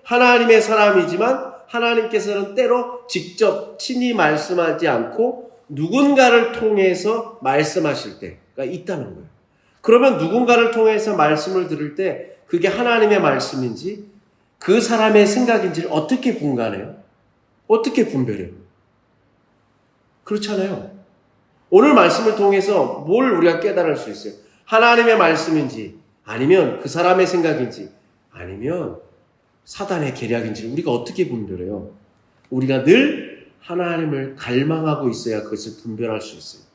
하나님의 사람이지만 하나님께서는 때로 직접 친히 말씀하지 않고 누군가를 통해서 말씀하실 때가 있다는 거예요. 그러면 누군가를 통해서 말씀을 들을 때 그게 하나님의 말씀인지 그 사람의 생각인지를 어떻게 분간해요? 어떻게 분별해요? 그렇잖아요. 오늘 말씀을 통해서 뭘 우리가 깨달을 수 있어요? 하나님의 말씀인지 아니면 그 사람의 생각인지 아니면 사단의 계략인지를 우리가 어떻게 분별해요? 우리가 늘 하나님을 갈망하고 있어야 그것을 분별할 수 있어요.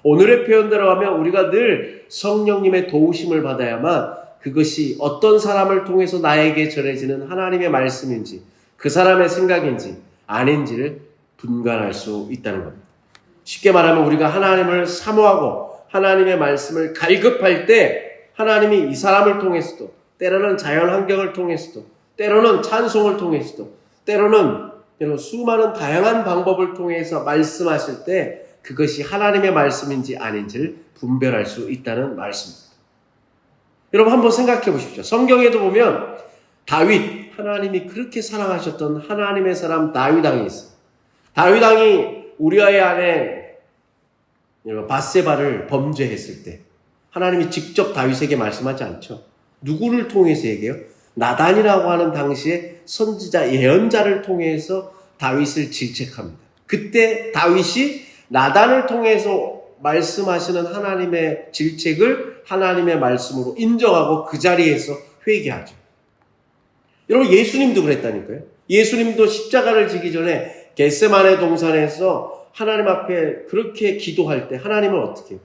오늘의 표현대로 하면 우리가 늘 성령님의 도우심을 받아야만 그것이 어떤 사람을 통해서 나에게 전해지는 하나님의 말씀인지 그 사람의 생각인지 아닌지를 분간할 수 있다는 겁니다. 쉽게 말하면 우리가 하나님을 사모하고 하나님의 말씀을 갈급할 때 하나님이 이 사람을 통해서도 때로는 자연 환경을 통해서도 때로는 찬송을 통해서도 때로는 수많은 다양한 방법을 통해서 말씀하실 때 그것이 하나님의 말씀인지 아닌지를 분별할 수 있다는 말씀입니다. 여러분 한번 생각해 보십시오. 성경에도 보면 다윗, 하나님이 그렇게 사랑하셨던 하나님의 사람 다윗 왕이 있어요. 다윗 왕이 우리아의 아내 밧세바를 범죄했을 때 하나님이 직접 다윗에게 말씀하지 않죠. 누구를 통해서 얘기해요? 나단이라고 하는 당시에 선지자 예언자를 통해서 다윗을 질책합니다. 그때 다윗이 나단을 통해서 말씀하시는 하나님의 질책을 하나님의 말씀으로 인정하고 그 자리에서 회개하죠. 여러분 예수님도 그랬다니까요. 예수님도 십자가를 지기 전에 겟세마네 동산에서 하나님 앞에 그렇게 기도할 때 하나님은 어떻게 해요?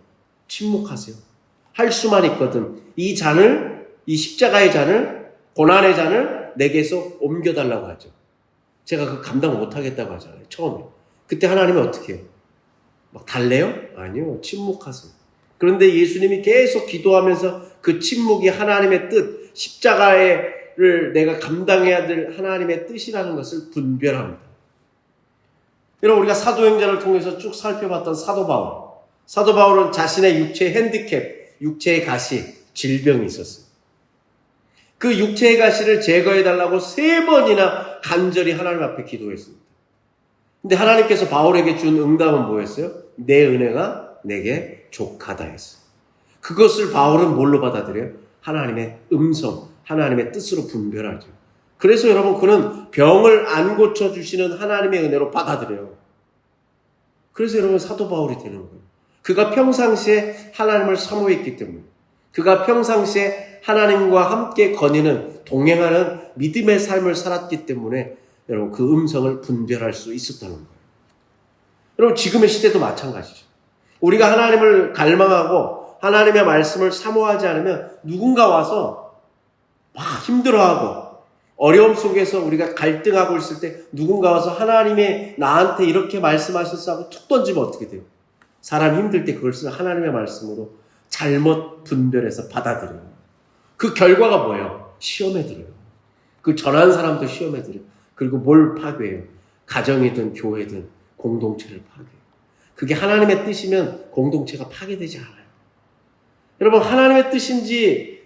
침묵하세요. 할 수만 있거든 이 잔을, 이 십자가의 잔을, 고난의 잔을 내게서 옮겨달라고 하죠. 제가 그 감당 못하겠다고 하잖아요. 처음에. 그때 하나님은 어떻게 해요? 막 달래요? 아니요. 침묵하세요. 그런데 예수님이 계속 기도하면서 그 침묵이 하나님의 뜻, 십자가를 내가 감당해야 될 하나님의 뜻이라는 것을 분별합니다. 여러분 우리가 사도행전을 통해서 쭉 살펴봤던 사도 바울. 사도 바울은 자신의 육체의 핸디캡, 육체의 가시, 질병이 있었어요. 그 육체의 가시를 제거해달라고 3번이나 간절히 하나님 앞에 기도했습니다. 근데 하나님께서 바울에게 준 응답은 뭐였어요? 내 은혜가 내게 족하다 했어요. 그것을 바울은 뭘로 받아들여요? 하나님의 음성, 하나님의 뜻으로 분별하죠. 그래서 여러분 그는 병을 안 고쳐주시는 하나님의 은혜로 받아들여요. 그래서 여러분 사도 바울이 되는 거예요. 그가 평상시에 하나님을 사모했기 때문에 그가 평상시에 하나님과 함께 거니는 동행하는 믿음의 삶을 살았기 때문에 여러분 그 음성을 분별할 수 있었다는 거예요. 여러분 지금의 시대도 마찬가지죠. 우리가 하나님을 갈망하고 하나님의 말씀을 사모하지 않으면 누군가 와서 막 힘들어하고 어려움 속에서 우리가 갈등하고 있을 때 누군가 와서 하나님이 나한테 이렇게 말씀하셨어 하고 툭 던지면 어떻게 돼요? 사람 힘들 때 그걸 하나님의 말씀으로 잘못 분별해서 받아들여요. 그 결과가 뭐예요? 시험에 들어요. 그 전한 사람도 시험에 들어요. 그리고 뭘 파괴해요? 가정이든 교회든 공동체를 파괴해요. 그게 하나님의 뜻이면 공동체가 파괴되지 않아요. 여러분 하나님의 뜻인지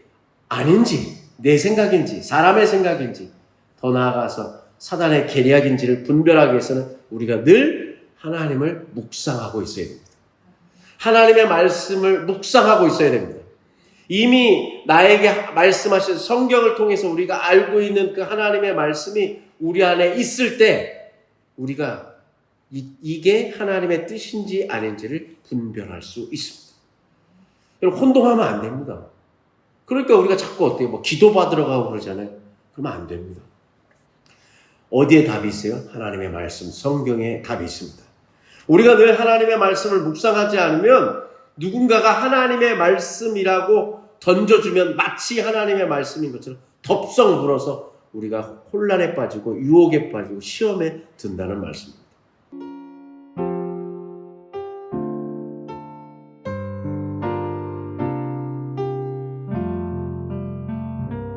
아닌지 내 생각인지 사람의 생각인지 더 나아가서 사단의 계략인지를 분별하기 위해서는 우리가 늘 하나님을 묵상하고 있어야 됩니다. 하나님의 말씀을 묵상하고 있어야 됩니다. 이미 나에게 말씀하신 성경을 통해서 우리가 알고 있는 그 하나님의 말씀이 우리 안에 있을 때 우리가 이게 하나님의 뜻인지 아닌지를 분별할 수 있습니다. 여러분 혼동하면 안 됩니다. 그러니까 우리가 자꾸 어때요? 기도 받으러 가고 그러잖아요. 그러면 안 됩니다. 어디에 답이 있어요? 하나님의 말씀, 성경에 답이 있습니다. 우리가 늘 하나님의 말씀을 묵상하지 않으면 누군가가 하나님의 말씀이라고 던져주면 마치 하나님의 말씀인 것처럼 덥석 물어서 우리가 혼란에 빠지고 유혹에 빠지고 시험에 든다는 말씀입니다.